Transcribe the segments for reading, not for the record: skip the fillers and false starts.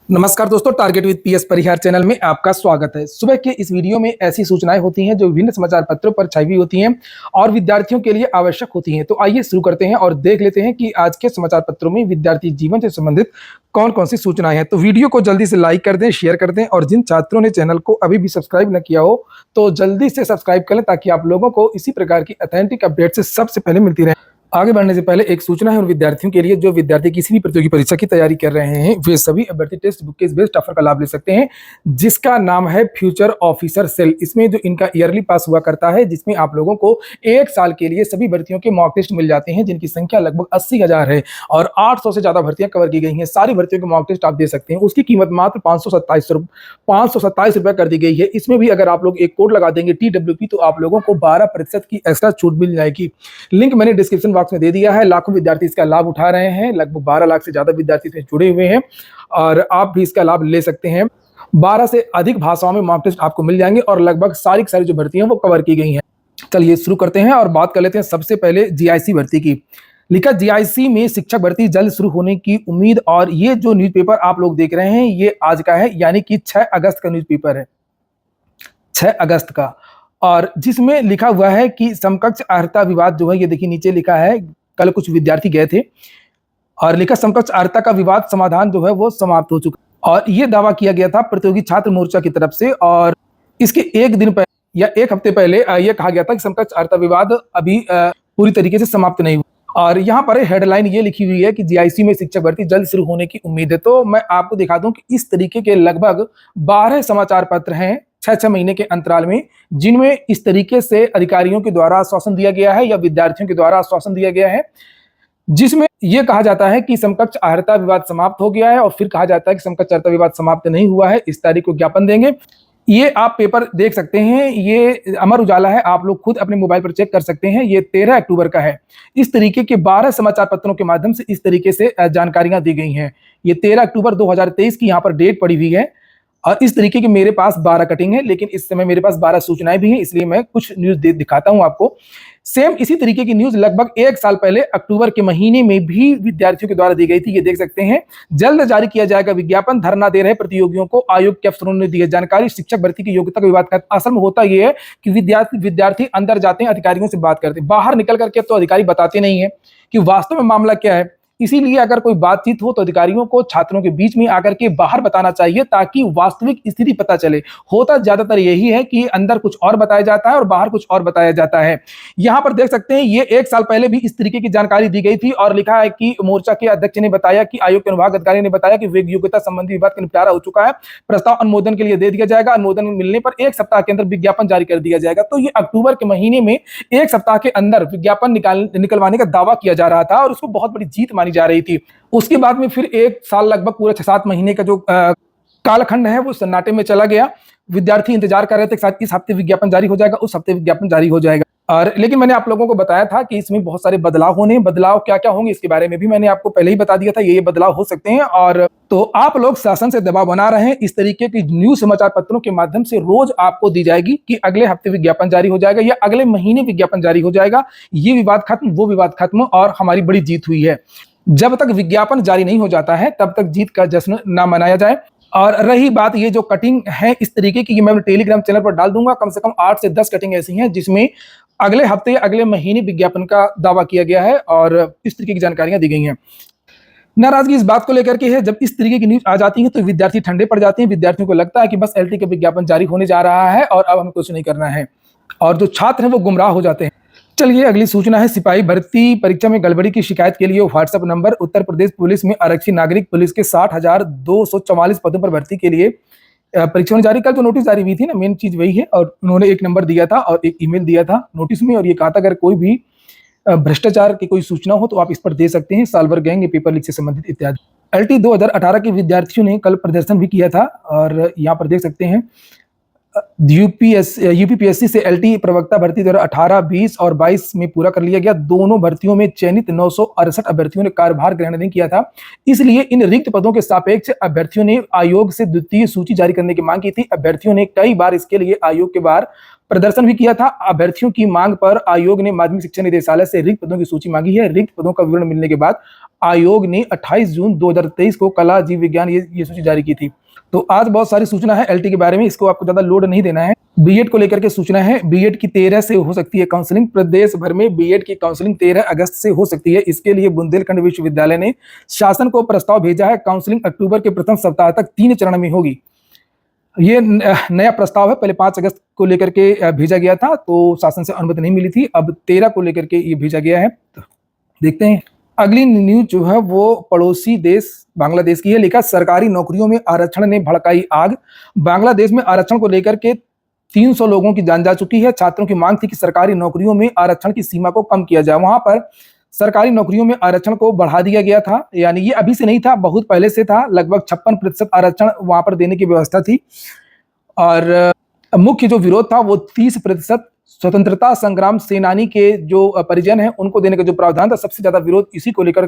नमस्कार दोस्तों, target with PS Parihar channel में आपका स्वागत है। सुबह के इस वीडियो में ऐसी सूचनाएं होती हैं जो विभिन्न समाचार पत्रों पर छाई हुई होती हैं और विद्यार्थियों के लिए आवश्यक होती हैं। तो आइए शुरू करते हैं और देख लेते हैं कि आज के समाचार पत्रों में विद्यार्थी जीवन से संबंधित कौन कौन सी सूचनाएं हैं। तो वीडियो को जल्दी से लाइक कर दें, शेयर कर दें और जिन छात्रों ने चैनल को अभी भी सब्सक्राइब न किया हो तो जल्दी से सब्सक्राइब कर लें ताकि आप लोगों को इसी प्रकार की ऑथेंटिक अपडेट से सबसे पहले मिलती रहे। आगे बढ़ने से पहले एक सूचना है उन विद्यार्थियों के लिए जो विद्यार्थी किसी भी प्रतियोगी परीक्षा की तैयारी कर रहे हैं। वे सभी अभ्यर्थी टेक्स्ट बुक के इस बेस्ट ऑफर का लाभ ले सकते हैं जिसका नाम है फ्यूचर ऑफिसर सेल। इसमें जो इनका ईयरली पास हुआ करता है जिसमें आप लोगों को 1 साल के लिए सभी भर्तियों के मॉक टेस्ट मिल जाते हैं जिनकी संख्या लगभग 80,000 है और 800 से ज्यादा भर्तियां कवर की गई हैं। सारी भर्तियों के मॉक टेस्ट आप दे सकते हैं। उसकी कीमत मात्र 527 रुपए कर दी गई है। इसमें भी अगर आप लोग एक कोड लगा देंगे TWP तो आप लोगों को 12% की एक्स्ट्रा छूट मिल जाएगी। लिंक मैंने डिस्क्रिप्शन बॉक्स में दे दिया है। लाखों विद्यार्थी इसका लाभ उठा रहे हैं। लगभग 12 लाख से ज्यादा विद्यार्थी इसमें जुड़े हुए हैं और आप भी इसका लाभ ले सकते हैं। 12 से अधिक भाषाओं में मॉक टेस्ट आपको मिल जाएंगे और लगभग सारी जो भर्ती हैं वो कवर की गई हैं। चलिए शुरू करते हैं और बात कर लेते हैं सबसे पहले जीआईसी भर्ती की। लिखा जीआईसी में शिक्षक भर्ती जल्द शुरू होने की उम्मीद। और ये जो न्यूज़पेपर आप लोग देख रहे हैं ये आज का है, यानी कि 6 अगस्त का न्यूज़पेपर है, 6 अगस्त का। और जिसमें लिखा हुआ है कि समकक्ष अर्हता विवाद जो है, ये देखिए नीचे लिखा है, कल कुछ विद्यार्थी गए थे और लिखा समकक्ष अर्हता का विवाद समाधान जो है वो समाप्त हो चुका। और ये दावा किया गया था प्रतियोगी छात्र मोर्चा की तरफ से और इसके एक दिन पहले या एक हफ्ते पहले ये कहा गया था कि समकक्ष अर्हता विवाद अभी पूरी तरीके से समाप्त नहीं हुआ। और यहाँ पर हेडलाइन ये लिखी हुई है कि जीआईसी में शिक्षक भर्ती जल्द शुरू होने की उम्मीद है। तो मैं आपको दिखा दूं कि इस तरीके के लगभग 12 समाचार पत्र हैं 6 महीने के अंतराल में जिनमें इस तरीके से अधिकारियों के द्वारा आश्वासन दिया गया है या विद्यार्थियों के द्वारा आश्वासन दिया गया है, जिसमें यह कहा जाता है कि समकक्ष अर्हता विवाद समाप्त हो गया है और फिर कहा जाता है कि समकक्ष अर्हता विवाद समाप्त नहीं हुआ है, इस तारीख को ज्ञापन देंगे। ये आप पेपर देख सकते हैं, ये अमर उजाला है, आप लोग खुद अपने मोबाइल पर चेक कर सकते हैं। ये 13 अक्टूबर का है। इस तरीके के 12 समाचार पत्रों के माध्यम से इस तरीके से जानकारियां दी गई हैं। ये 13 अक्टूबर 2023 की यहाँ पर डेट पड़ी हुई है और इस तरीके के मेरे पास 12 कटिंग है, लेकिन इस समय मेरे पास 12 सूचनाएं भी हैं, इसलिए मैं कुछ न्यूज दिखाता हूं आपको। सेम इसी तरीके की न्यूज लगभग 1 साल पहले अक्टूबर के महीने में भी विद्यार्थियों के द्वारा दी गई थी। ये देख सकते हैं, जल्द जारी किया जाएगा विज्ञापन, धरना दे रहे प्रतियोगियों को आयोग के अफसरों ने दी है जानकारी। शिक्षक भर्ती की योग्यता का विवाद का असल में होता यह है कि विद्यार्थी अंदर जाते हैं, अधिकारियों से बात करते हैं, बाहर निकल करके तो अधिकारी बताते नहीं है कि वास्तव में मामला क्या है। इसीलिए अगर कोई बातचीत हो तो अधिकारियों को छात्रों के बीच में आकर के बाहर बताना चाहिए ताकि वास्तविक स्थिति पता चले। होता ज्यादातर यही है कि अंदर कुछ और बताया जाता है और बाहर कुछ और बताया जाता है। यहां पर देख सकते हैं, ये 1 साल पहले भी इस तरीके की जानकारी दी गई थी और लिखा है कि मोर्चा के अध्यक्ष ने बताया कि आयोग के अनुभाग अधिकारी ने बताया कि योग्यता संबंधी विवाद का निपटारा हो चुका है, प्रस्ताव अनुमोदन के लिए दे दिया जाएगा, अनुमोदन मिलने पर 1 सप्ताह के अंदर विज्ञापन जारी कर दिया जाएगा। तो ये अक्टूबर के महीने में 1 सप्ताह के अंदर विज्ञापन निकलवाने का दावा किया जा रहा था और उसको बहुत बड़ी जीत मानी जा रही थी। उसके बाद में फिर 1 साल लगभग पूरा 6-7 महीने का जो कालखंड है वो सन्नाटे में चला गया। विद्यार्थी इंतजार कर रहे थे कि इस हफ्ते विज्ञापन जारी हो जाएगा, उस हफ्ते विज्ञापन जारी हो जाएगा। और लेकिन मैंने आप लोगों को बताया था कि इसमें बहुत सारे बदलाव होने हैं। बदलाव क्या क्या होंगे इसके बारे में भी मैंने आपको पहले ही बता दिया था, ये बदलाव हो सकते हैं। और तो आप लोग शासन से दबाव बना रहे हैं, इस तरीके की न्यूज समाचार पत्रों के माध्यम से रोज आपको दी जाएगी कि अगले हफ्ते विज्ञापन जारी हो जाएगा या अगले महीने विज्ञापन जारी हो जाएगा, ये विवाद खत्म, वो विवाद खत्म और हमारी बड़ी जीत हुई है। जब तक विज्ञापन जारी नहीं हो जाता है तब तक जीत का जश्न ना मनाया जाए। और रही बात ये जो कटिंग है इस तरीके की, मैं टेलीग्राम चैनल पर डाल दूंगा। कम से कम 8 से 10 कटिंग ऐसी हैं जिसमें अगले हफ्ते अगले महीने विज्ञापन का दावा किया गया है और इस तरीके की जानकारियां दी गई हैं। नाराजगी इस बात को लेकर के है, जब इस तरीके की न्यूज आ जाती है तो विद्यार्थी ठंडे पड़ जाते हैं। विद्यार्थियों को लगता है कि बस LT का विज्ञापन जारी होने जा रहा है और अब हमें कुछ नहीं करना है और जो छात्र हैं वो गुमराह हो जाते हैं। चलिए अगली सूचना है, सिपाही भर्ती परीक्षा में गड़बड़ी की शिकायत के लिए WhatsApp number. Uttar Pradesh police में आरक्षी नागरिक पुलिस के 60,244 पदों पर भर्ती के लिए परीक्षा में जारी, कल जो नोटिस जारी हुई थी ना, मेन चीज वही है। और उन्होंने एक नंबर दिया था और एक ईमेल दिया था नोटिस में और ये कहा था अगर कोई भी भ्रष्टाचार की कोई सूचना हो तो आप इस पर दे सकते हैं, साल भर गएंगे, पेपर लीक से संबंधित इत्यादि। LT 2018 के विद्यार्थियों ने कल प्रदर्शन भी किया था और यहाँ पर देख सकते हैं यूपीपीएससी से LT प्रवक्ता भर्ती 2018, 20 और 22 में पूरा कर लिया गया। दोनों भर्तियों में चयनित 968 अभ्यर्थियों ने कार्यभार ग्रहण नहीं किया था, इसलिए इन रिक्त पदों के सापेक्ष अभ्यर्थियों ने आयोग से द्वितीय सूची जारी करने की मांग की थी। अभ्यर्थियों ने कई बार इसके लिए आयोग के बाहर प्रदर्शन भी किया था। अभ्यर्थियों की मांग पर आयोग ने माध्यमिक शिक्षा निदेशालय से रिक्त पदों की सूची मांगी है। रिक्त पदों का विवरण मिलने के बाद आयोग ने 28 जून 2023 को कला जीव विज्ञान ये सूची जारी की थी। तो आज बहुत सारी सूचना है एलटी के बारे में, इसको आपको ज्यादा लोड नहीं देना है। बीएड को लेकर के सूचना है, बीएड की 13 से हो सकती है काउंसलिंग। प्रदेश भर में बीएड की काउंसलिंग 13 अगस्त से हो सकती है। इसके लिए बुंदेलखंड विश्वविद्यालय ने शासन को प्रस्ताव भेजा है। काउंसलिंग अक्टूबर के प्रथम सप्ताह तक 3 चरण में होगी। ये नया प्रस्ताव है, पहले 5 अगस्त को लेकर के भेजा गया था, तो शासन से अनुमति नहीं मिली थी। अब 13 को लेकर के ये भेजा गया है। तो देखते हैं। अगली न्यूज जो है वो पड़ोसी देश बांग्लादेश की है। लिखा, सरकारी नौकरियों में आरक्षण ने भड़काई आग। बांग्लादेश में आरक्षण को लेकर के 300 लोगों की जान जा चुकी है। छात्रों की मांग थी कि सरकारी नौकरियों में आरक्षण की सीमा को कम किया जाए। वहां पर सरकारी नौकरियों में आरक्षण को बढ़ा दिया गया था, यानी ये अभी से नहीं था, बहुत पहले से था। लगभग 56% आरक्षण वहां पर देने की व्यवस्था थी। और मुख्य जो विरोध था वो 30% स्वतंत्रता संग्राम सेनानी के जो परिजन हैं उनको देने का जो प्रावधान था, सबसे ज्यादा विरोध इसी को लेकर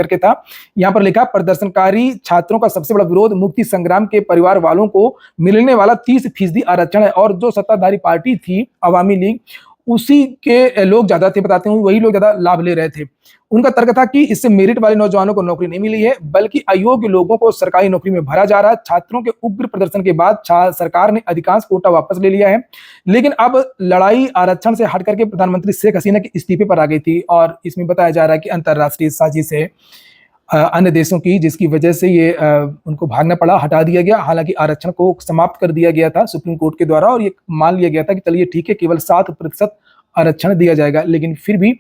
के था। यहाँ पर लिखा, प्रदर्शनकारी छात्रों का सबसे बड़ा विरोध मुक्ति संग्राम के परिवार वालों को मिलने वाला 30% आरक्षण है। और जो सत्ताधारी पार्टी थी अवामी लीग, उसी के लोग ज्यादा थे, बताते हैं वही लोग ज्यादा लाभ ले रहे थे। उनका तर्क था कि इससे मेरिट वाले नौजवानों को नौकरी नहीं मिली है, बल्कि अयोग्य लोगों को सरकारी नौकरी में भरा जा रहा है। छात्रों के उग्र प्रदर्शन के बाद सरकार ने अधिकांश कोटा वापस ले लिया है। लेकिन अब लड़ाई आरक्षण से हट करके प्रधानमंत्री शेख हसीना के इस्तीफे पर आ गई थी। और इसमें बताया जा रहा है कि अंतर्राष्ट्रीय साजिश है अन्य देशों की, जिसकी वजह से ये उनको भागना पड़ा, हटा दिया गया। हालांकि आरक्षण को समाप्त कर दिया गया था सुप्रीम कोर्ट के द्वारा, और ये मान लिया गया था कि चलिए ठीक है, केवल 7% आरक्षण दिया जाएगा। लेकिन फिर भी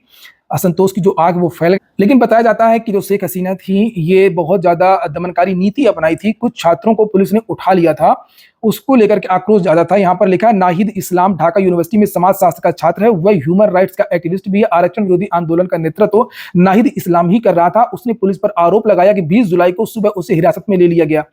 असंतोष की जो आग वो फैल। लेकिन बताया जाता है कि जो शेख हसीना थी ये बहुत ज्यादा दमनकारी नीति अपनाई थी। कुछ छात्रों को पुलिस ने उठा लिया था, उसको लेकर के आक्रोश ज्यादा था। यहाँ पर लिखा है, नाहिद इस्लाम ढाका यूनिवर्सिटी में समाज शास्त्र का छात्र है, वह ह्यूमन राइट्स का एक्टिविस्ट भी है। आरक्षण विरोधी आंदोलन का नेतृत्व नाहिद इस्लाम ही कर रहा था। उसने पुलिस पर आरोप लगाया कि 20 जुलाई को सुबह उसे हिरासत में ले लिया गया,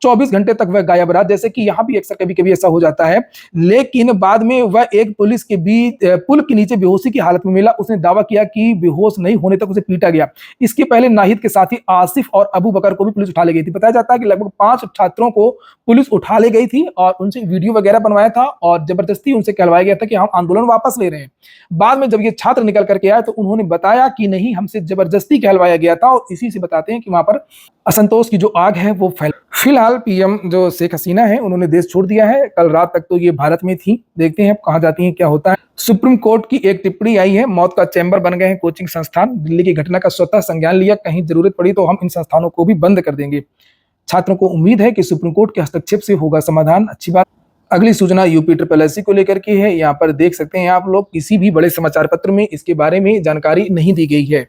24 घंटे तक वह गायब रहा। जैसे कि यहाँ भी अक्सर कभी कभी ऐसा हो जाता है। लेकिन बाद में वह एक पुलिस के बीच पुल के नीचे बेहोशी की हालत में मिला। उसने दावा किया कि बेहोश नहीं होने तक उसे पीटा गया। इसके पहले नाहिद के साथी आसिफ और अबू बकर को भी पुलिस उठा ले गई थी। बताया जाता है कि लगभग 5 छात्रों को पुलिस उठा ले गई थी और उनसे वीडियो वगैरह बनवाया था और जबरदस्ती उनसे कहलवाया गया था कि हम आंदोलन वापस ले रहे हैं। बाद में जब ये छात्र निकल करके आए तो उन्होंने बताया कि नहीं, हमसे जबरदस्ती कहलवाया गया था। और इसी से बताते हैं कि वहां पर असंतोष की जो आग है वो फैल। फिलहाल पीएम जो शेख हसीना है उन्होंने देश छोड़ दिया है। कल रात तक तो ये भारत में थी, देखते हैं कहां जाती हैं, क्या होता है। सुप्रीम कोर्ट की एक टिप्पणी आई है, मौत का चैंबर बन गए हैं कोचिंग संस्थान। दिल्ली की घटना का स्वतः संज्ञान लिया, कहीं जरूरत पड़ी तो हम इन संस्थानों को भी बंद कर देंगे। छात्रों को उम्मीद है कि सुप्रीम कोर्ट के हस्तक्षेप से होगा समाधान, अच्छी बात। अगली सूचना यूपी SSSC को लेकर की है। यहाँ पर देख सकते हैं आप लोग, किसी भी बड़े समाचार पत्र में इसके बारे में जानकारी नहीं दी गई है।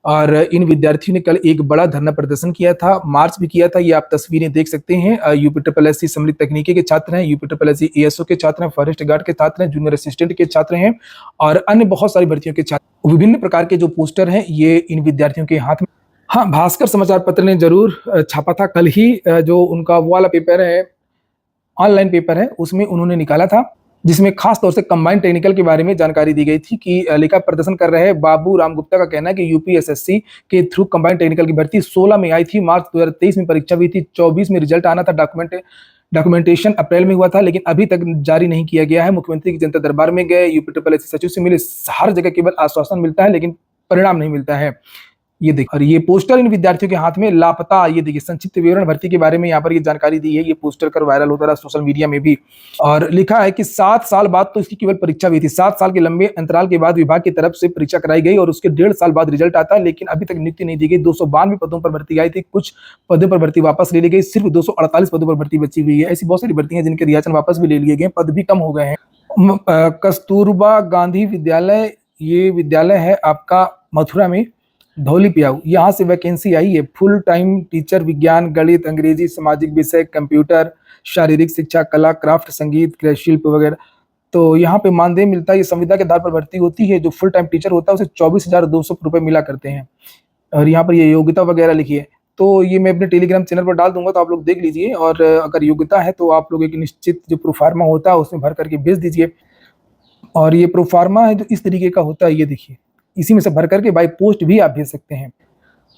और इन विद्यार्थियों ने कल एक बड़ा धरना प्रदर्शन किया था, मार्च भी किया था। ये आप तस्वीरें देख सकते हैं। यूपी SSSC सम्मिलित तकनीकी के छात्र हैं, यूपी SSSC ASO के छात्र हैं, फॉरेस्ट गार्ड के छात्र हैं, जूनियर असिस्टेंट के छात्र हैं और अन्य बहुत सारी भर्तियों के छात्र। विभिन्न प्रकार के जो पोस्टर हैं ये इन विद्यार्थियों के हाथ में। हाँ, भास्कर समाचार पत्र ने जरूर छापा था कल ही, जो उनका वो वाला पेपर है, ऑनलाइन पेपर है, उसमें उन्होंने निकाला था, जिसमें खास तौर से कंबाइंड टेक्निकल के बारे में जानकारी दी गई थी कि लिखा, प्रदर्शन कर रहे बाबू राम गुप्ता का कहना है कि यूपी SSC के थ्रू कंबाइंड टेक्निकल की भर्ती 16 में आई थी, मार्च 2023 में परीक्षा हुई थी, 24 में रिजल्ट आना था, डॉक्यूमेंटेशन अप्रैल में हुआ था, लेकिन अभी तक जारी नहीं किया गया है। मुख्यमंत्री की जनता दरबार में गए, यूपी SSSC सचिव से मिले, हर जगह केवल आश्वासन मिलता है लेकिन परिणाम नहीं मिलता है। ये देखिए, और ये पोस्टर इन विद्यार्थियों के हाथ में लापता। ये देखिए, संक्षिप्त विवरण भर्ती के बारे में यहाँ पर ये जानकारी दी है। ये पोस्टर कर वायरल होता रहा सोशल मीडिया में भी, और लिखा है कि 7 साल बाद तो इसकी केवल परीक्षा हुई थी। 7 साल के लंबे अंतराल के बाद विभाग की तरफ से परीक्षा कराई गई और उसके 1.5 साल बाद रिजल्ट आता है, लेकिन अभी तक नियुक्ति नहीं दी गई। 292 पदों पर भर्ती आई थी, कुछ पदों पर भर्ती वापस ले ली गई, सिर्फ 248 पदों पर भर्ती बची हुई है। ऐसी बहुत सारी भर्तियां जिनके रियाचन वापस भी ले लिए गए, पद भी कम हो गए हैं। कस्तूरबा गांधी विद्यालय, ये विद्यालय है आपका मथुरा में, धौली पियाऊ, यहाँ से वैकेंसी आई है। फुल टाइम टीचर, विज्ञान, गणित, अंग्रेजी, सामाजिक विषय, कंप्यूटर, शारीरिक शिक्षा, कला, क्राफ्ट, संगीत, शिल्प वगैरह। तो यहाँ पे मानदेय मिलता है, ये संविदा के आधार पर भर्ती होती है। जो फुल टाइम टीचर होता है उसे 24,200 रुपये मिला करते हैं। और यहाँ पर ये योग्यता वगैरह लिखी है, तो ये मैं अपने टेलीग्राम चैनल पर डाल दूंगा, तो आप लोग देख लीजिए। और अगर योग्यता है तो आप लोग एक निश्चित जो प्रोफार्मा होता है उसमें भर करके भेज दीजिए। और ये प्रोफार्मा है जो इस तरीके का होता है, ये देखिए, इसी में से भर करके बाय पोस्ट भी आप भेज सकते हैं।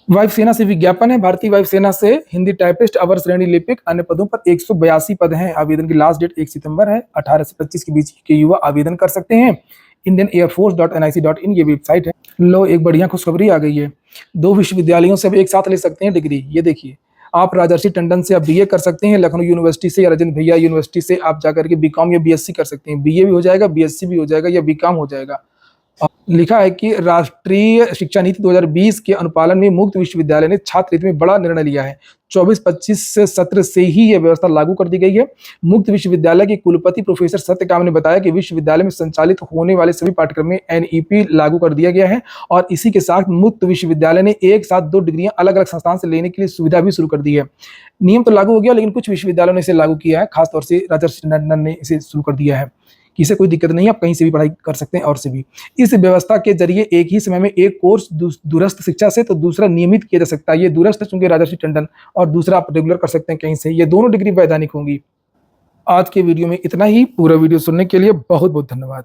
वायुसेना से विज्ञापन है, भारतीय वायुसेना से हिंदी टाइपिस्ट, अवर श्रेणी लिपिक, अन्य पदों पर 182 पद हैं। आवेदन की लास्ट डेट 1 सितंबर है। 18 से 25 के बीच के युवा आवेदन कर सकते हैं। indianairforce.nic.in ये वेबसाइट है। लो, एक बढ़िया खुशखबरी आ गई है। दो विश्वविद्यालयों से अब एक साथ ले सकते हैं डिग्री। ये देखिए, आप राजर्षि टंडन से आप बीए कर सकते हैं, लखनऊ यूनिवर्सिटी से या राजेंद्र भैया यूनिवर्सिटी से आप जाकर के बीकॉम या बीएससी कर सकते हैं। बीए भी हो जाएगा, बीएससी भी हो जाएगा या बीकॉम हो जाएगा। लिखा है कि राष्ट्रीय शिक्षा नीति 2020 के अनुपालन में मुक्त विश्वविद्यालय ने छात्र हित में बड़ा निर्णय लिया है। 24-25 से सत्र से ही यह व्यवस्था लागू कर दी गई है। मुक्त विश्वविद्यालय के कुलपति प्रोफेसर सत्यकाम ने बताया कि विश्वविद्यालय में संचालित होने वाले सभी पाठ्यक्रम में एनईपी लागू कर दिया गया है और इसी के साथ मुक्त विश्वविद्यालय ने एक साथ 2 डिग्रियां अलग अलग संस्थान से लेने के लिए सुविधा भी शुरू कर दी है। नियम तो लागू हो गया, लेकिन कुछ विश्वविद्यालयों ने इसे लागू किया है, खासतौर से राजर्षि टंडन ने इसे शुरू कर दिया है कि इसे कोई दिक्कत नहीं है, आप कहीं से भी पढ़ाई कर सकते हैं और से भी। इस व्यवस्था के जरिए एक ही समय में एक कोर्स दूरस्थ शिक्षा से तो दूसरा नियमित किया जा सकता है। ये दूरस्थ चूंकि राजर्षि टंडन और दूसरा आप रेगुलर कर सकते हैं कहीं से। ये दोनों डिग्री वैधानिक होंगी। आज के वीडियो में इतना ही। पूरा वीडियो सुनने के लिए बहुत बहुत धन्यवाद।